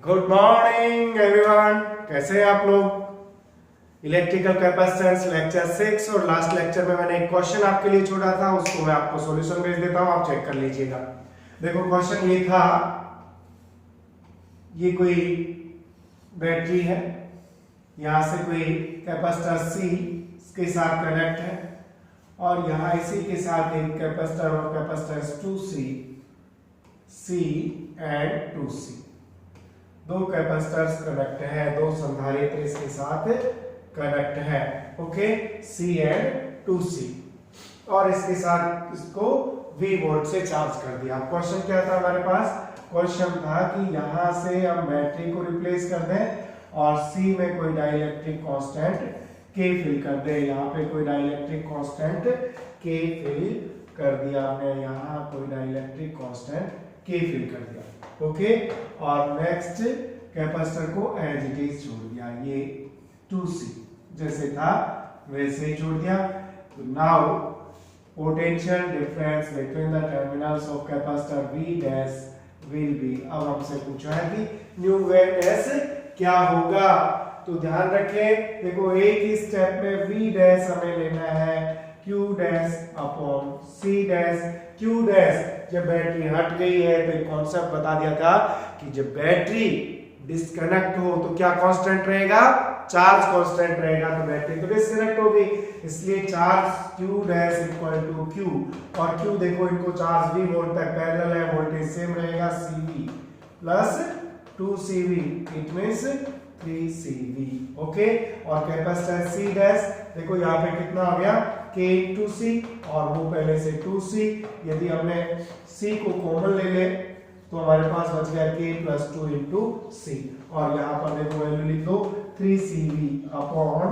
Good morning everyone, कैसे हैं आप लोग। इलेक्ट्रिकल कैपेसिटेंस लेक्चर 6 और लास्ट लेक्चर में मैंने एक क्वेश्चन आपके लिए छोड़ा था, उसको मैं आपको सॉल्यूशन भेज देता हूं, आप चेक कर लीजिएगा। देखो क्वेश्चन ये था, ये कोई बैटरी है, यहां से कोई कैपेसिटर C के साथ कनेक्ट है और यहां इसी के साथ एक कैपेसिटर और कैपेसिटेंस 2C एंड 2C, दो कैपेसिटर्स कनेक्ट है, दो संधारित्र इसके साथ कनेक्ट है। ओके, C एंड 2C, और इसके साथ इसको V वोल्ट से चार्ज कर दिया। क्वेश्चन क्या था हमारे पास? क्वेश्चन था कि यहां से हम बैटरी को रिप्लेस कर दें और C में कोई डाइलेक्ट्रिक कांस्टेंट K फिल कर दे। यहाँ पे कोई डाइलेक्ट्रिक कांस्टेंट K फिल कर दिया हमने, यहाँ कोई डाइलेक्ट्रिक कांस्टेंट K फिल कर दिया। ओके, और नेक्स्ट कैपेसिटर को एज इट इज छोड़ दिया, ये 2C जैसे था वैसे ही छोड़ दिया। तो now potential difference between the terminals of capacitor V dash will be, अब हमसे पूछा है कि न्यू वेव डैश क्या होगा। तो ध्यान रखें, देखो एक ही स्टेप में V डैश हमें लेना है Q dash upon C dash. Q dash जब बैटरी हट गई है तो एक कॉन्सेप्ट बता दिया था कि जब बैटरी डिस्कनेक्ट हो तो क्या कांस्टेंट रहेगा? चार्ज कांस्टेंट रहेगा। तो बैटरी तो डिस्कनेक्ट हो गई, इसलिए charge Q dash equal to Q, और Q देखो इनको चार्ज V वोल्ट तक पैरेलल है, वोल्टेज सेम रहेगा CV plus 2CV, it means 3CV। Okay, और कैपेसिटर C डैश देखो यहाँ पे कितना आ गया K इंटू C, और वो पहले से 2C, यदि हमने C को कॉमन ले ले तो हमारे पास बच गया K प्लस 2 इंटू C, और यहाँ पर देखो वैल्यू लिख दो 3CV upon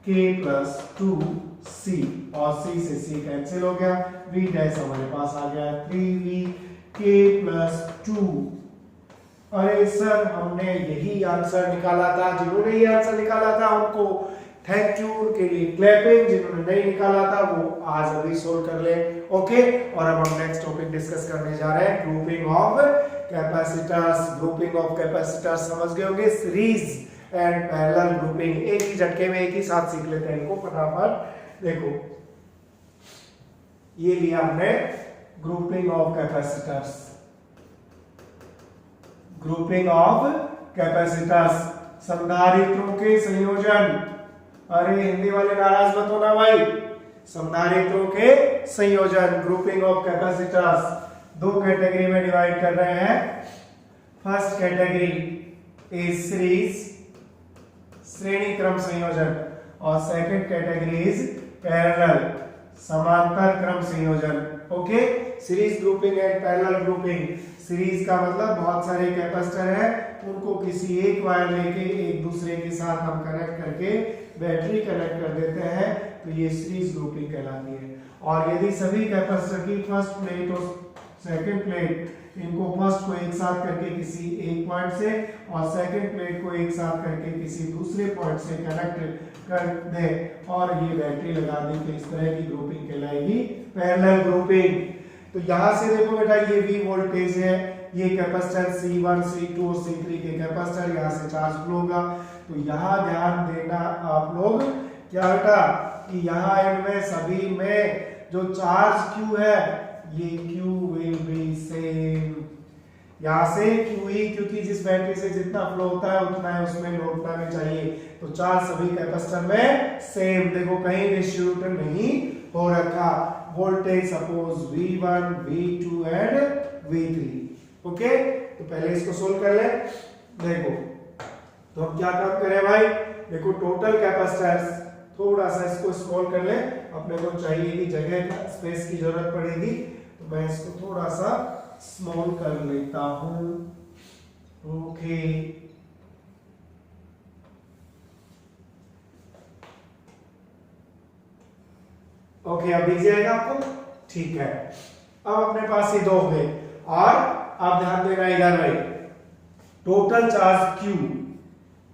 K plus 2C, और C से C कैंसिल हो गया, V डैश हमारे पास आ गया 3V K प्लस 2। अरे सर हमने यही आंसर निकाला था, जिन्होंने ये आंसर निकाला था उनको थैंक यू, उनके लिए क्लैपिंग, जिन्होंने नहीं निकाला था वो आज अभी सोल्व कर ले। ओके, और अब हम नेक्स्ट टॉपिक डिस्कस करने जा रहे हैं, grouping of capacitors. Grouping of capacitors समझ गए होंगे, सीरीज एंड पैरेलल ग्रुपिंग, एक ही झटके में एक ही साथ सीख लेते हैं इनको फटाफट। देखो ये लिया हमने grouping of capacitors, grouping of capacitors, संधारित्रों के संयोजन। अरे हिंदी वाले नाराज मत होना भाई, संधारित्रों के संयोजन, ग्रुपिंग ऑफ कैपेसिटर्स। दो कैटेगरी में डिवाइड कर रहे हैं। फर्स्ट कैटेगरी इज सीरीज, श्रेणी क्रम संयोजन, और सेकंड कैटेगरी इज पैरेलल, समांतर क्रम संयोजन। Okay, series grouping and parallel grouping. Series का मतलब बहुत सारे कैपेसिटर है, उनको किसी एक वायर लेके एक दूसरे के साथ हम कनेक्ट करके बैटरी कनेक्ट कर देते हैं, तो ये सीरीज ग्रुपिंग कहलाती है। और यदि सभी कैपेसिटर की फर्स्ट प्लेट और सेकंड प्लेट, इनको फर्स्ट को एक साथ करके किसी एक पॉइंट से और सेकंड प्लेट को एक साथ करके किसी दूसरे पॉइंट से कनेक्ट कर दे और ये बैटरी लगा दी, तो इस तरह की ग्रुपिंग कहलाएगी पैरेलल ग्रुपिंग। तो यहां से देखो बेटा, ये V वोल्टेज है, ये कैपेसिटर C1 C2 और C3 के कैपेसिटर, यहां से चार्ज फ्लो होगा। तो यहां ध्यान देना आप लोग क्या बेटा, कि यहां इनमें सभी में जो चार्ज Q है ये Q विल बी सेम, यहां से QE, क्योंकि जिस बैटरी से जितना फ्लो होता है उतना ही उसमें लोड करना चाहिए, तो चार्ज सभी कैपेसिटर में सेम, देखो कहीं डिस्ट्रीब्यूटर नहीं हो रखा। Voltage suppose V1 V2 and V3। Okay, तो पहले इसको सोल्व कर ले। देखो तो हम क्या काम करें भाई, देखो टोटल कैपेसिटर्स, थोड़ा सा इसको स्मॉल कर ले, अपने को चाहिए कि जगह स्पेस की जरूरत पड़ेगी, तो मैं इसको थोड़ा सा स्मॉल कर लेता हूं। ओके, ओके, अब दिख जाएगा आपको, ठीक है। अब अपने पास ये दो हो गए, और आप ध्यान देना इधर भाई, total charge Q,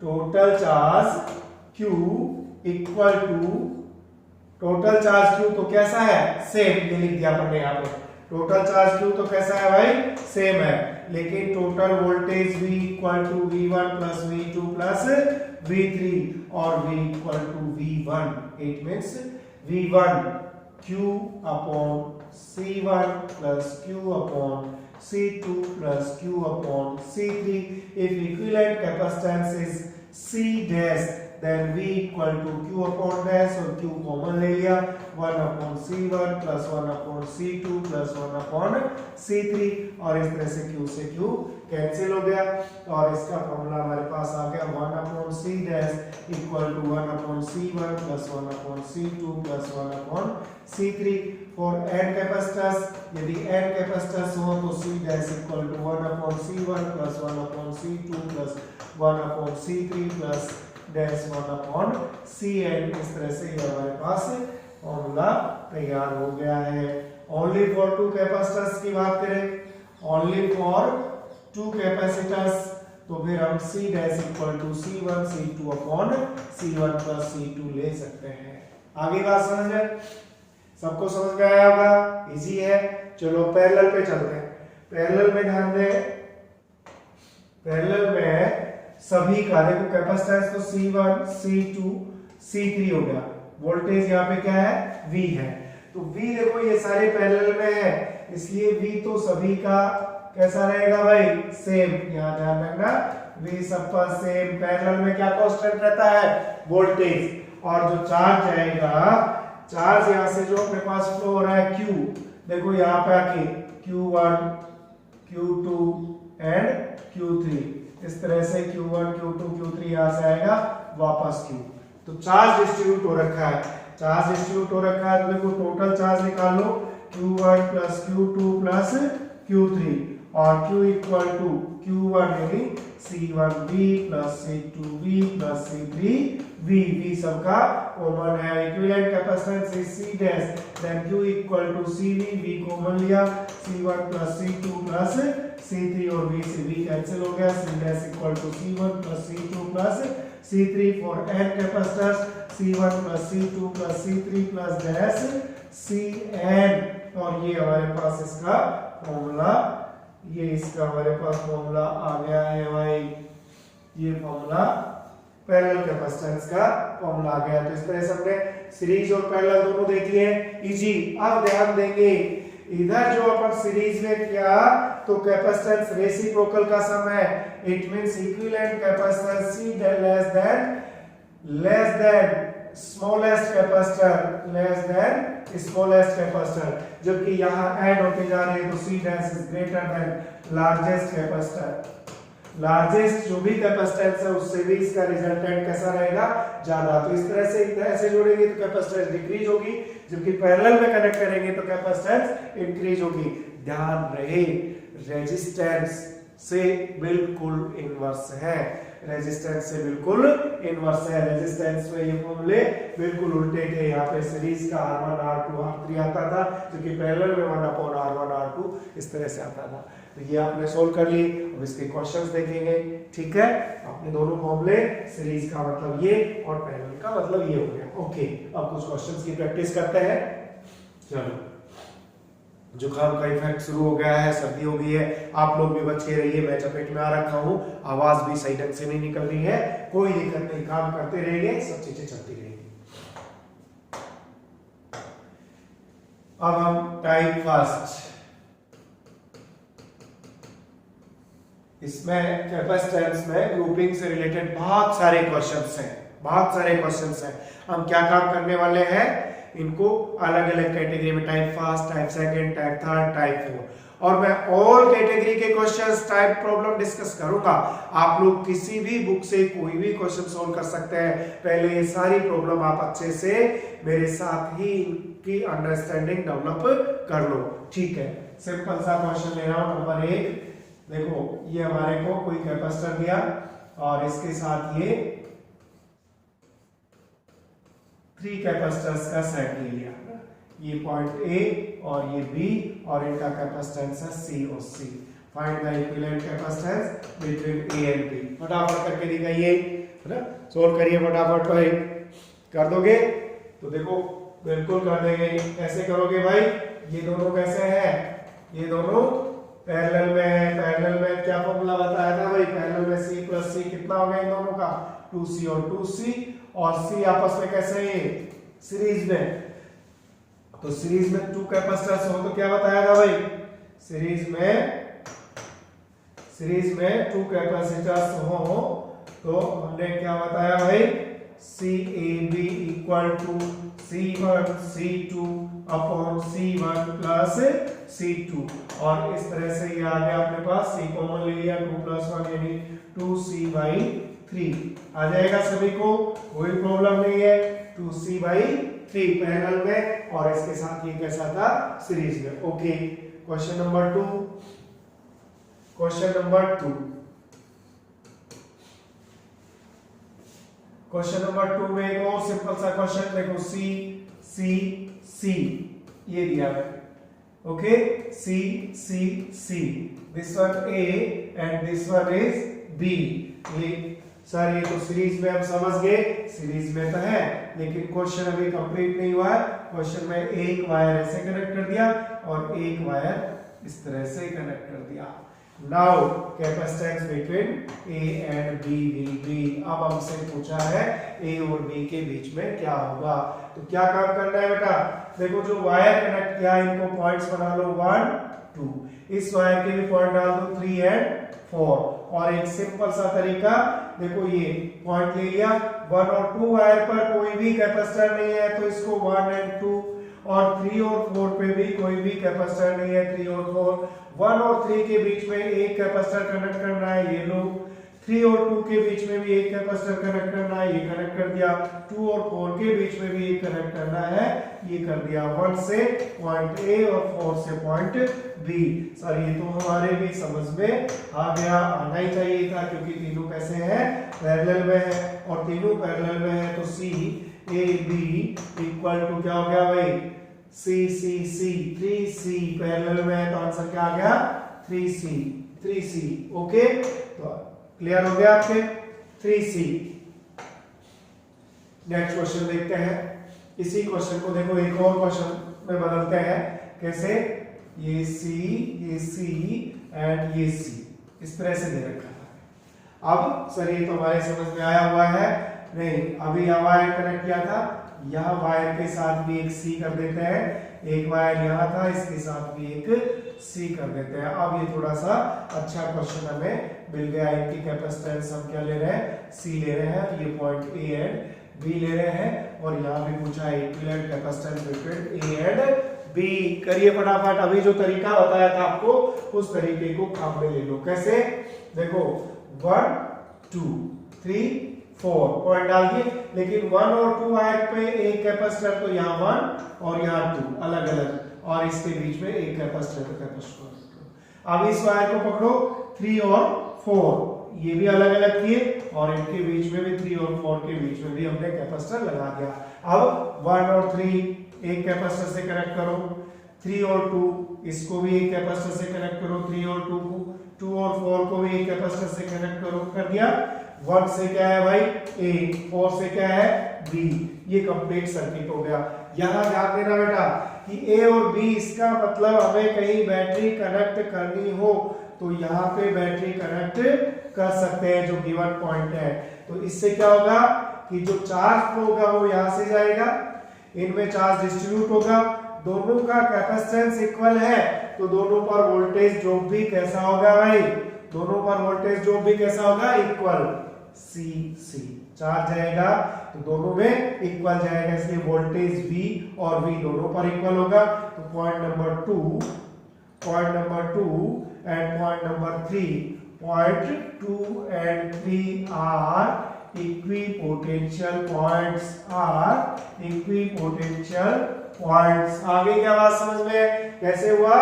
total charge Q equal to total charge Q, तो कैसा है? सेम, ये लिख दिया हमने यहाँ पे, टोटल चार्ज Q तो कैसा है भाई, सेम है, लेकिन total voltage V equal to V1 plus V2 plus V3 और V equal to V1, it means V1 Q upon C1 plus Q upon C2 plus Q upon C3. If equivalent capacitance is C dash, then V equal to Q upon dash, और Q common ले लिया, 1 upon C1 plus 1 upon C2 plus 1 upon C3, और इस तरह से Q से Q cancel हो गया, और इसका फॉर्मूला हमारे पास आ गया 1 upon C dash equal to 1 upon C1 plus 1 upon C2 plus 1 upon C3 for n capacitors. यदि n कैपेसिटर्स हो तो C dash equal to 1 upon C1 plus 1 upon C2 plus 1 upon C3 plus dash 1 upon Cn. इस तरह से ये हमारे पास formula तैयार हो गया है. ओनली फॉर टू कैपेसिटर्स की बात करें, ओनली फॉर टू कैपेसिटर्स, तो फिर हम C dash equal to C1 C2 upon C1 plus C2 ले सकते हैं. आगे बात समझ है, सबको समझ में आया होगा, इजी है. चलो पैरेलल पे चलते हैं. पैरेलल में ध्यान दें, पैरेलल में सभी का देखो कैपेसिटेंस तो C1 C2 C3 हो गया, वोल्टेज यहाँ पे क्या है V है, तो V देखो ये सारे पैरेलल में है, इसलिए V तो सभी का कैसा रहेगा भाई, सेम. यहाँ ध्यान रखना V सबका सेम. पैरेलल में क्या कांस्टेंट रहता है, वोल्टेज, और जो चार्ज जाएगा, चार्ज यहाँ से जो अपने पास फ्लो हो रहा है Q, देखो यहाँ पे आके Q1 Q2 एंड Q3, इस तरह से Q1 Q2 Q3 यहाँ से आएगा वापस Q. तो चार्ज डिस्ट्रीब्यूट हो रखा है, चार्ज डिस्ट्रीब्यूट हो रखा है, तो देखो टोटल चार्ज निकाल लो, Q1 plus Q2 plus Q3, और Q इक्वल टू Q1 यानी C1V plus C2V plus C3V. V सबका कॉमन है. Equivalent capacitance is C dash, then Q equal to CV, V common लिया, C1 plus C2 plus C3, और V से V cancel हो गया, C dash equal to C1 plus C2 plus C3 for n capacitors, C1 plus C2 plus C3 plus dash Cn. और ये हमारे पास इसका formula, ये इसका हमारे पास फॉर्मूला आ गया है भाई, ये फॉर्मूला पैरेलल कैपेसिटेंस का फॉर्मूला आ गया. तो इस तरह से हमने सीरीज और पैरेलल दोनों देख लिए, इजी. अब ध्यान देंगे, इधर जो अपन सीरीज में किया तो कैपेसिटेंस रेसिप्रोकल का सम है, it means equivalent capacitance C less than smallest capacitor, less than smallest capacitor, जबकि यहाँ ऐड होते जा रहे हैं तो C dash is greater than largest capacitor. Largest जो भी कैपेसिटेंस है उससे भी इसका रिजल्टेंट कैसा रहेगा, ज्यादा. तो इस तरह से ऐसे जोड़ेंगे तो कैपेसिटेंस डिक्रीज होगी, जबकि पैरेलल में कनेक्ट करेंगे तो कैपेसिटेंस इंक्रीज होगी. ध्यान रहे रेजिस्टेंस से बिल्कुल इनवर्स है, रेजिस्टेंस से बिल्कुल इनवर्स है. रेजिस्टेंस में ये फॉर्मूले बिल्कुल उल्टे थे, यहाँ पे सीरीज का R1 R2 R3 आता था, क्योंकि पैरेलल में 1 अपॉन R1 R2 इस तरह से आता था. तो ये आपने सोल्व कर ली. अब इसके क्वेश्चंस देखेंगे, ठीक है. आपने दोनों फॉर्मूले, सीरीज का मतलब ये और पैरेलल का मतलब ये हो गया. ओके, अब कुछ क्वेश्चंस की प्रैक्टिस करते हैं. चलो, जुकाम का इफेक्ट शुरू हो गया है, सर्दी हो गई है, आप लोग भी बच के रहिए. मैं चपेट में आ रखा हूँ, आवाज भी सही ढंग से नहीं निकल रही है, कोई दिक्कत नहीं, काम करते रहिए, सब चीजें चलती रहेंगी. अब हम टाइप फर्स्ट, इसमें कैपेसिटेंस में ग्रुपिंग से रिलेटेड बहुत सारे क्वेश्चंस हैं, बहुत सारे क्वेश्चंस हैं. हम क्या काम करने वाले हैं, इनको अलग अलग कैटेगरी में, type first, type second, type third, type four, और मैं ऑल कैटेगरी के क्वेश्चंस, टाइप प्रॉब्लम डिस्कस करूंगा. आप लोग किसी भी बुक से कोई भी क्वेश्चन सॉल्व कर सकते हैं. पहले ये सारी प्रॉब्लम आप अच्छे से मेरे साथ ही इनकी अंडरस्टैंडिंग डेवलप कर लो, ठीक है. सिंपल सा क्वेश्चन ले रहा हूं. नंबर 1 देखो, ये हमारे को कोई कैपेसिटर दिया और इसके साथ ये 3 कैपेसिटर्स का सेट ले लिया. ये पॉइंट A और ये B और इनका कैपेसिटेंस है C और C. Find the equivalent capacitance between A and B. फटाफट करके दिखाइए, है ना, सोल्व करिए फटाफट भाई. कर दोगे तो देखो बिल्कुल कर देंगे. कैसे करोगे भाई, ये दोनों कैसे हैं, ये दोनों पैरेलल में है। पैरेलल में क्या फॉर्मूला बताया था भाई, पैरेलल में C प्लस C कितना हो गया इन दोनों का 2C और 2C, और C आपस में कैसे है सीरीज में, तो सीरीज में 2 कैपेसिटर्स हो तो क्या बताया था भाई, सीरीज में 2 कैपेसिटर्स हो तो हमने क्या बताया भाई, CAB equal to C1 C2 upon C1 plus C2, और इस तरह से ये आ गया अपने पास, C कॉमन ले लिया 2 प्लस 1 यानी 2C/3 आ जाएगा सभी को, कोई प्रॉब्लम नहीं है। 2C/3 पैरेलल में, और इसके साथ ये कैसा था सीरीज में। Okay, question number 2 question number 2 में एक और सिंपल सा क्वेश्चन देखो, C ये दिया है। Okay, C this one A and this one is B। Sir ये तो सीरीज में हम समझ गए, सीरीज में तो है, लेकिन क्वेश्चन अभी कंप्लीट नहीं हुआ है। क्वेश्चन में एक वायर ऐसे कनेक्ट कर दिया और एक वायर इस तरह से कनेक्ट कर दिया। Now capacitance between A and B will be, अब हमसे पूछा है A और B के बीच में क्या होगा, तो क्या काम करना है बेटा, देखो जो वायर कनेक्ट किया इनको पॉइंट्स बना लो 1 2, इस वायर के भी पॉइंट डाल दो 3 एंड 4, और एक सिंपल सा तरीका देखो, ये पॉइंट ले लिया 1 और 2 वायर पर कोई भी कैपेसिटर नहीं है तो इसको 1 एंड 2, और 3 और 4 पे भी कोई भी कैपेसिटर नहीं है 3 और 4, 1 और 3 के बीच में एक कैपेसिटर कनेक्ट करना है, ये लो 3 और 2 के बीच में भी एक कैपेसिटर कनेक्ट करना है, ये कनेक्ट कर दिया, 2 और 4 के बीच में भी एक कनेक्ट करना है, ये कर दिया, 1 से पॉइंट A और 4 से पॉइंट B। सर ये तो हमारे भी समझ में आ गया, आना ही चाहिए था, क्योंकि तीनों कैसे हैं पैरेलल में है, और तीनों पैरेलल में है तो CAB इक्वल टू क्या हो गया भाई, C 3C पैरेलल में है तो आंसर क्या आ गया 3C। ओके, तो क्लियर हो गया आपके 3C। नेक्स्ट क्वेश्चन देखते हैं, इसी क्वेश्चन को देखो एक और क्वेश्चन में बदलते हैं, कैसे, ये C एंड ये C इस तरह से दे रखा है। अब सर ये तो हमारे समझ में आया हुआ है, नहीं अभी यह वायर कनेक्ट किया था, यह वायर के साथ भी एक C कर देते हैं, एक वायर यहाँ था इसके साथ भी एक C कर देते हैं। अब ये थोड़ा सा अच्छा क्वेश्चन हमें मिल गया, इनकी कैपेसिटेंस हम क्या ले रहे हैं, C ले रहे हैं, ये पॉइंट A एंड B ले रहे हैं, और यहाँ भी पूछा है equivalent capacitance between A and B। करिए फटाफट, अभी जो तरीका बताया था आपको उस तरीके को काम में ले लो। कैसे, देखो 1 2 3 4 पॉइंट डाल दिए, लेकिन 1 और 2 वायर पे एक कैपेसिटर, तो यहाँ 1 और यहाँ 2 अलग अलग, और इसके बीच में एक कैपेसिटर। अब इस वायर को पकड़ो 3 और 4 ये भी अलग अलग किए, और इनके बीच में भी 3 और 4 के बीच में भी हमने कैपेसिटर लगा दिया। अब 1 और 3 एक कैपेसिटर से कनेक्ट करो, 3 और 2 इसको भी एक कैपेसिटर से कनेक्ट करो, 3 और 2 को, 2 और 4 को भी एक कैपेसिटर से कनेक्ट करो, कर दिया। 1 से क्या है भाई A, 4 से क्या है B, ये कंप्लीट सर्किट हो गया। यहां ध्यान देना बेटा कि A और B, इसका मतलब हमें कहीं बैटरी कनेक्ट करनी हो तो यहाँ पे बैटरी कनेक्ट कर सकते हैं जो गिवन पॉइंट है। तो इससे क्या होगा कि जो चार्ज फ्लो होगा वो यहाँ से जाएगा, इनमें चार्ज डिस्ट्रीब्यूट होगा, दोनों का कैपेसिटेंस इक्वल है तो दोनों पर वोल्टेज ड्रॉप भी कैसा होगा भाई, दोनों पर वोल्टेज ड्रॉप भी कैसा होगा इक्वल, C चार्ज जाएगा तो दोनों में इक्वल जाएगा, इसलिए वोल्टेज V और V दोनों पर इक्वल होगा। तो point number 2 and point number 3, point 2 and 3 are equipotential points. आगे क्या बात समझ में, कैसे हुआ,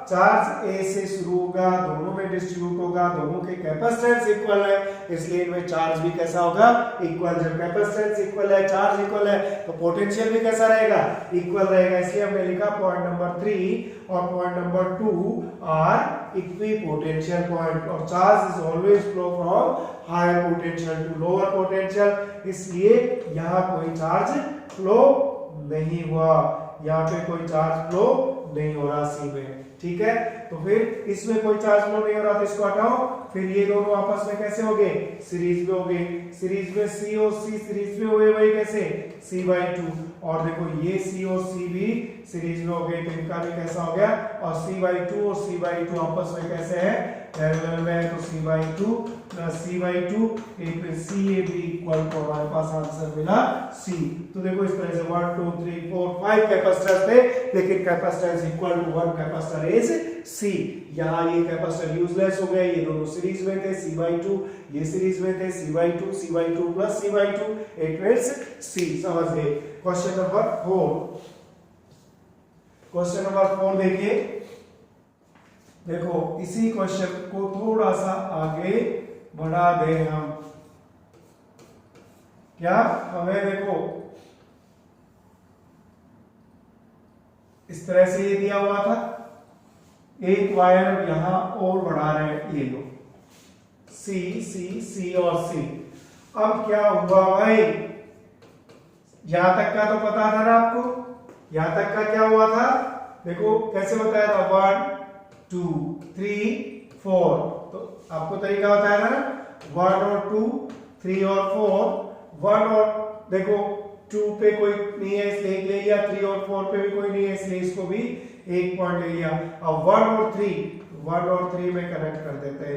चार्ज A से शुरू होगा, दोनों में डिस्ट्रीब्यूट होगा, दोनों के कैपेसिटेंस इक्वल है, इसलिए इनमें चार्ज भी कैसा होगा इक्वल। जब कैपेसिटेंस इक्वल है, चार्ज इक्वल है, तो पोटेंशियल भी कैसा रहेगा इक्वल रहेगा, इसलिए हमने लिखा पॉइंट नंबर 3 और point number 2 are equipotential point, और charge is always flow from higher potential to lower potential, इसलिए यहाँ कोई चार्ज फ्लो नहीं हुआ, यहाँ पे कोई चार्ज फ्लो नहीं हो रहा C में। ठीक है। तो फिर इसमें कोई चार्ज फ्लो नहीं हो रहा, तो इसको हटाओ, फिर ये दोनों आपस में कैसे हो गए, सीरीज में हो गए। सीरीज में सी और सी सीरीज में हुए, वही कैसे, c/2, और देखो ये सी और सी भी सीरीज में हो गए, तो इनका भी कैसा हो गया, और c/2 और c/2 आपस में कैसे है, पैरेलल में है, तो c/2 प्लस c/2, एक फिर CAB इक्वल टू हमारे पास आंसर मिला C। तो देखो इस तरह से 1 2 3 4 5 कैपेसिटर थे, लेकिन capacitance equal to 1 capacitor is C। यहाँ ये कैपेसिटर यूजलेस हो गए, ये दोनों सीरीज में थे, c/2, ये सीरीज में थे, c/2 plus c/2, it means C। समझ गए। क्वेश्चन नंबर 4, क्वेश्चन नंबर 4 देखिए, देखो इसी क्वेश्चन को थोड़ा सा आगे बढ़ा दे हम, क्या हमें देखो इस तरह से ये दिया हुआ था, एक वायर यहां और बढ़ा रहे हैं, ये लो सी सी सी और सी। अब क्या हुआ भाई, यहां तक का तो पता था ना आपको, यहां तक का क्या हुआ था, देखो कैसे बताया था, 1 2 3 4, तो आपको तरीका बताया था ना, 1 और 2 3 और 4, 1 और देखो 2 पे कोई नहीं है इसलिए एक ले लिया, 3 और 4 पे भी कोई नहीं है इसलिए इसको भी एक पॉइंट ले लिया। अब 1 और 3 में कनेक्ट कर देते हैं,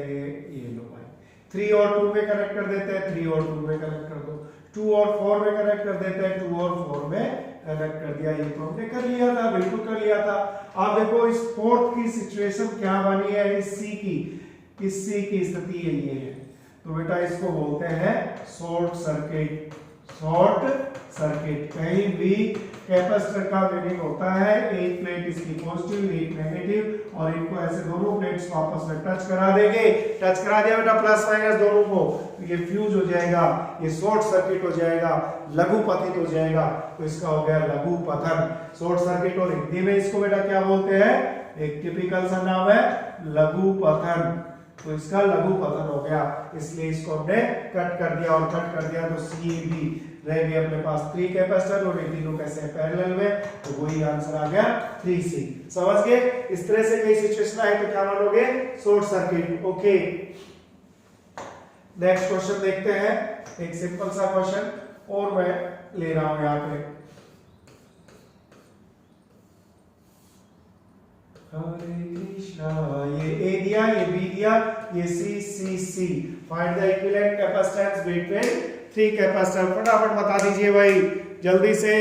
ये लो भाई, 3 और 2 में कनेक्ट कर देते हैं, 3 और 2 में कनेक्ट कर दो, 2 और 4 में कनेक्ट कर देते हैं, 2 और 4 में कनेक्ट कर दिया। ये तो हमने कर लिया था, बिल्कुल कर लिया था। अब देखो इस फोर्थ की सिचुएशन क्या बनी है, इस सी की स्थिति ये है, तो बेटा इसको बोलते हैं शॉर्ट सर्किट। शॉर्ट सर्किट, कहीं भी कैपेसिटर का मीनिंग होता है एक प्लेट इसकी पॉजिटिव एक नेगेटिव, और इनको ऐसे दोनों प्लेट्स को आपस में टच करा देंगे, टच करा दिया बेटा प्लस माइनस दोनों को, तो ये फ्यूज हो जाएगा, ये शॉर्ट सर्किट हो जाएगा, लघु पतित हो जाएगा, तो इसका हो गया लघु पतन। शॉर्ट सर्किट, और हिंदी में इसको बेटा क्या बोलते हैं, एक टिपिकल सा नाम है लघु पतन, तो इसका लघु पतन हो गया, इसलिए इसको हमने कट कर दिया, और कट कर दिया तो CAB रह गए अपने पास 3 कैपेसिटर, और ये तीनों कैसे पैरेलल में, तो वही आंसर आ गया 3C। समझ गए। इस तरह से कई सिचुएशन आए तो क्या मानोगे, short circuit. Okay, next question देखते हैं, एक सिंपल सा क्वेश्चन और मैं ले रहा हूं यहाँ पे, हरे कृष्णा, ये A दिया, ये B दिया, ये C। Find the equivalent capacitance between 3 capacitor. फटाफट बता दीजिए भाई जल्दी से,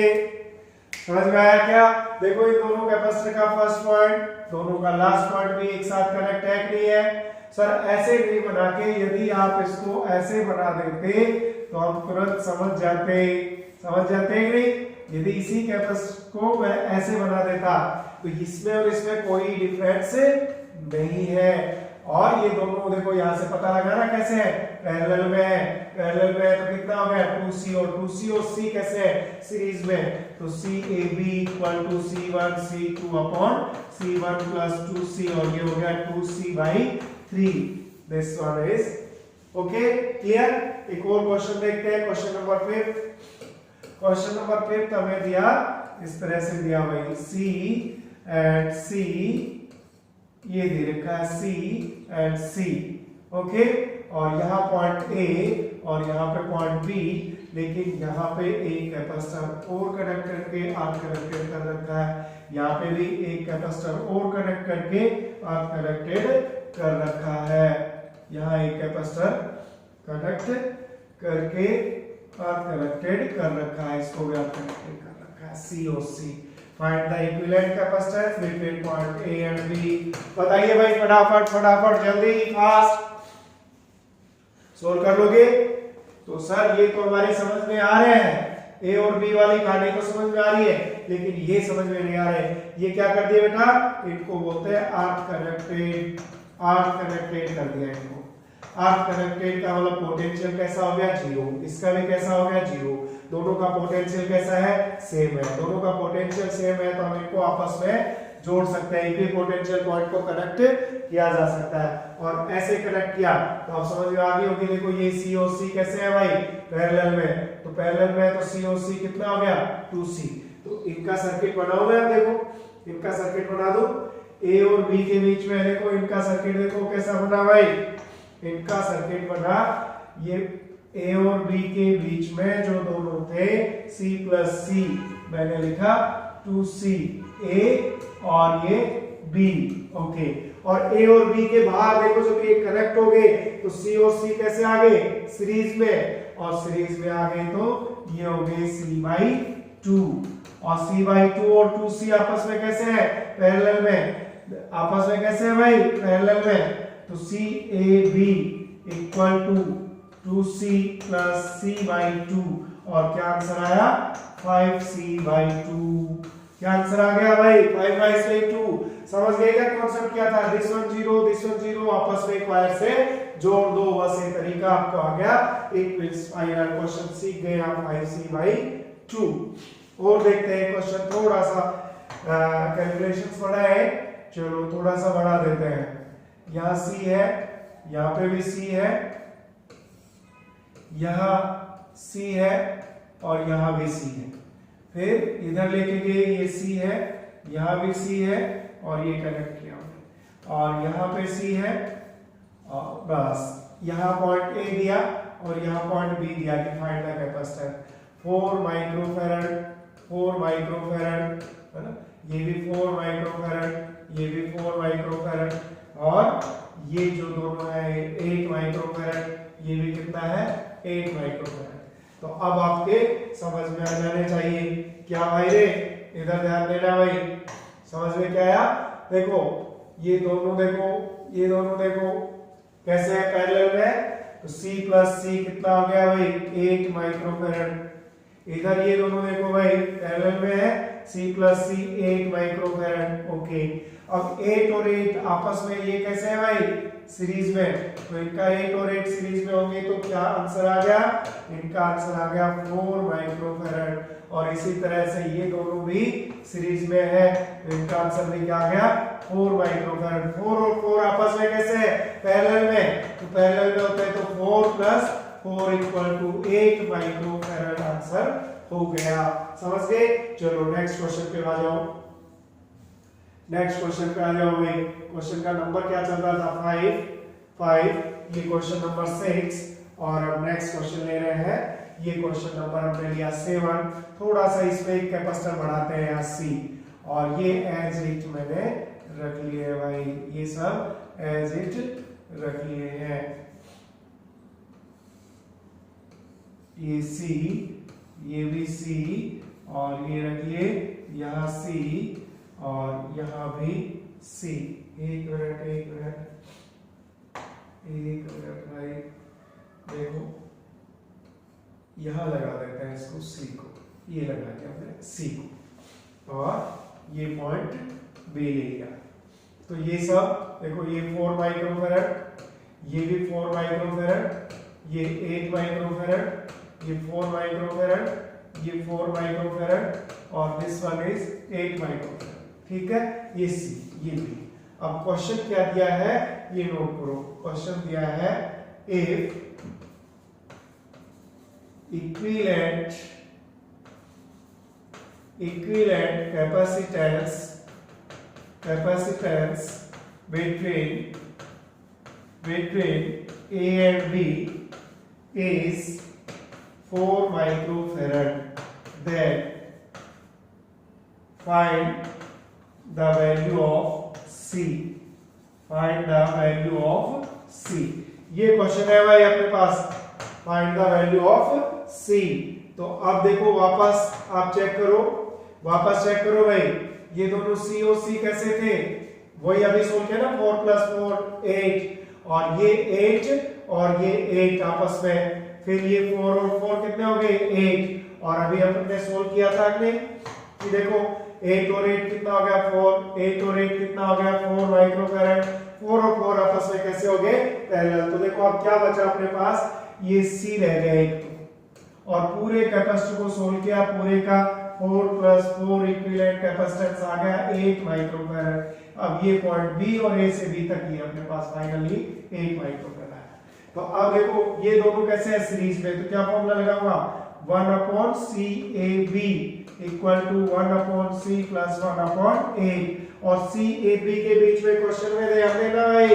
समझ में आया क्या। देखो इन दोनों कैपेसिटर का फर्स्ट पॉइंट, दोनों का लास्ट पॉइंट भी एक साथ कनेक्ट है कि नहीं है। सर ऐसे नहीं बना के, यदि आप इसको ऐसे बना देते तो हम तुरंत समझ जाते कि नहीं। यदि इसी कैपेसिटर को मैं ऐसे बना देता तो इसमें और इसमें कोई डिफरेंस नहीं है, और ये दोनों देखो यहां से पता लगाना कैसे है, पैरेलल में है, तो कितना हो गया 2C, और 2C और C कैसे है, सीरीज में, तो CAB equal to C1 C2 upon C1 plus 2C, और ये हो गया 2C/3। This one is okay, clear. एक और क्वेश्चन देखते हैं, क्वेश्चन नंबर 5। क्वेश्चन नंबर 5 हमें दिया इस तरह से दिया भाई, C एंड C, ये दे रखा है C एंड C, ओके, और यहाँ पॉइंट A और यहाँ पे पॉइंट B, लेकिन यहाँ पे एक कैपेसिटर और कनेक्ट करके अर्थ कनेक्टेड कर रखा है, यहाँ पे भी एक कैपेसिटर और कनेक्ट करके अर्थ कनेक्टेड कर रखा है, यहाँ एक कैपेसिटर कनेक्ट करके अर्थ कनेक्टेड कर रखा है, इसको भी अर्थ कनेक्टेड कर रखा है, C और C। Find the equivalent capacitance between point A and B। बताइए भाई फटाफट जल्दी, फास्ट सोल्व कर लोगे। तो सर ये तो हमारे समझ में आ रहे हैं, A और B वाली कहानी तो समझ में आ रही है, लेकिन ये समझ में नहीं आ रहे। ये क्या कर दिया बेटा, इनको बोलते हैं अर्थ कनेक्टेड कर दिया इनको। अर्थ कनेक्टेड का मतलब पोटेंशियल कैसा हो गया, 0, इसका भी कैसा हो गया 0, दोनों का पोटेंशियल कैसा है, सेम है, दोनों का पोटेंशियल सेम है, तो हम इनको आपस में जोड़ सकते हैं, एक ही पोटेंशियल पॉइंट को कनेक्ट किया जा सकता है, और ऐसे कनेक्ट किया तो आप समझ में आ गई होगी। देखो ये C और C कैसे है भाई, पैरेलल में, तो पैरेलल में तो C और C कितना हो गया 2C। तो इनका सर्किट बनाओ मैं, देखो इनका सर्किट बना दो, ए और बी के बीच में देखो इनका सर्किट देखो कैसा बना भाई, इनका सर्किट बना ये ए और बी के बीच में जो दोनों थे C प्लस सी, मैंने लिखा 2C A और ये B, ओके। और ए और बी के बाहर देखो जब ये कनेक्ट हो गए तो C और C कैसे आ गए सीरीज में, और सीरीज में आ गए तो ये हो गए C/2, और C/2 और 2C आपस में कैसे है पैरेलल में, आपस में कैसे है भाई पैरेलल में, तो CAB equal to 2C plus C/2, और क्या आंसर आया 5C/2, क्या आंसर आ गया भाई 5/2। समझ गए क्या कॉन्सेप्ट क्या था, दिस वन जीरो आपस में एक वायर से जोड़ दो, बस ये तरीका आपको आ गया। एक फाइनल क्वेश्चन सीख गए आप 5C/2। और देखते हैं क्वेश्चन थोड़ा सा कैलकुलेशंस बड़ा है, चलो थोड़ा सा बढ़ा देते हैं। यहाँ C है, यहाँ पे भी C है, यहाँ C है और यहाँ भी C है, फिर इधर लेके गए ये C है, यहाँ भी C है और ये कनेक्ट किया हमने, और यहाँ पे C है, और बस यहाँ पॉइंट A दिया और यहाँ पॉइंट B दिया कि find the capacitor 4 microfarad 4 microfarad है ना, ये भी 4 माइक्रोफैरड, ये भी 4 माइक्रोफैरड, और ये जो दोनों है 8 माइक्रोफैरड, ये भी कितना है 8 माइक्रोफैरड। तो अब आपके समझ में आ जाने चाहिए क्या भाई रे, इधर ध्यान देना भाई, समझ में क्या आया, देखो ये दोनों देखो, ये दोनों देखो कैसे है पैरेलल में, तो C प्लस सी कितना हो गया भाई 8 माइक्रोफैरड, इधर ये दोनों देखो भाई पैरेलल में है C प्लस सी 8 माइक्रोफैरड, ओके। अब 8 और 8 आपस में ये कैसे है भाई सीरीज में, तो इनका 8 और 8 सीरीज में होंगे तो क्या आंसर आ गया, इनका आंसर आ गया 4 माइक्रोफैरड, और इसी तरह से ये दोनों भी सीरीज में है तो इनका आंसर भी क्या आ गया 4 माइक्रोफैरड। 4 और 4 आपस में कैसे है पैरेलल में, तो पैरेलल में होते हैं तो 4 plus 4 equal to 8 microfarad answer हो गया, समझ गए। चलो नेक्स्ट क्वेश्चन पे आ जाओ, नेक्स्ट क्वेश्चन पे आ जाओ भाई। क्वेश्चन का नंबर क्या चल रहा था 5, ये क्वेश्चन नंबर 6, और अब नेक्स्ट क्वेश्चन ले रहे हैं, ये क्वेश्चन नंबर हमने लिया 7। थोड़ा सा इसमें एक कैपेसिटर बढ़ाते हैं यहाँ C, और ये एज इट मैंने रख लिए है भाई, ये सब एज इट रख लिए हैं, ये C, ये भी C, और ये रख लिए यहाँ C और यहाँ भी C। एक मिनट भाई, देखो यहाँ लगा देते हैं इसको C को, ये लगा दिया हमने C को, और ये पॉइंट B ले लिया, तो ये सब देखो ये 4 माइक्रोफैरड, ये भी 4 माइक्रोफैरड, ये 8 माइक्रोफैरड, ये 4 माइक्रोफैरड, ये 4 माइक्रोफैरड, और दिस वन इज 8 माइक्रोफैरड, ठीक है, ये C, ये B। अब क्वेश्चन क्या दिया है ये नोट करो, क्वेश्चन दिया है if equivalent capacitance between A and B is 4 microfarad, then find the value of C, find the value of C। ये क्वेश्चन है भाई अपने पास, find the value of C। तो अब देखो वापस आप चेक करो, वापस चेक करो भाई, ये दोनों C और C कैसे थे, वही अभी सोल्व किया ना, 4 प्लस 4 8, और ये 8 और ये 8 आपस में, फिर ये 4 और 4 कितने हो गए 8, और अभी हमने सोल्व किया था कि देखो 8 और 8 कितना हो गया 4, 8 और 8 कितना हो गया 4 माइक्रोफैरड, 4 और 4 आपस में कैसे हो गए पैरेलल। तो देखो अब क्या बचा अपने पास, ये C रह गया एक, और पूरे कैपेसिटर को सोल्व किया, पूरे का 4 प्लस 4 इक्विवेलेंट कैपेसिटेंस आ गया 8 माइक्रोफैरड। अब ये पॉइंट B और A से B तक ये अपने पास फाइनली 8 माइक्रोफैरड है। तो अब देखो ये दोनों कैसे है सीरीज में, तो क्या फॉर्मूला लगाऊंगा 1/CAB equal to 1/c plus 1/8 और c a b के बीच में क्वेश्चन में ध्यान देना भाई,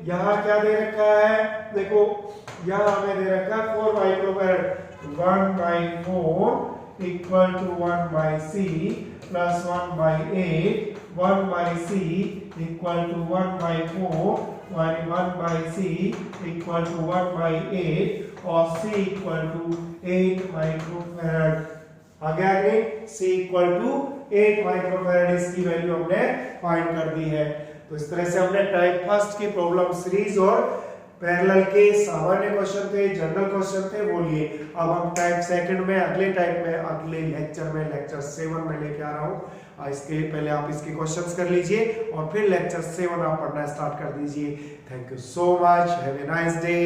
यहाँ क्या दे रखा है, देखो यहाँ हमें दे रखा है 4 microfarad, 1/4 equal to 1/c plus 1/8, 1/c equal to 1/4, 1/c equal to 1/8 और c इक्वल टू 8 माइक्रोफैराड। आ गया आगे, c इक्वल टू 8 माइक्रोफैराड इसकी वैल्यू हमने फाइंड कर दी है। तो इस तरह से हमने टाइप फर्स्ट की प्रॉब्लम सीरीज और पैरेलल के सामान्य क्वेश्चन थे, जनरल क्वेश्चन थे वो लिए। अब हम टाइप सेकंड में अगले लेक्चर में लेक्चर 7 में लेके आ रहा हूँ। इसके पहले आप इसके क्वेश्चंस कर लीजिए और फिर लेक्चर 7 आप पढ़ना स्टार्ट कर दीजिए। Thank you so much, have a nice day.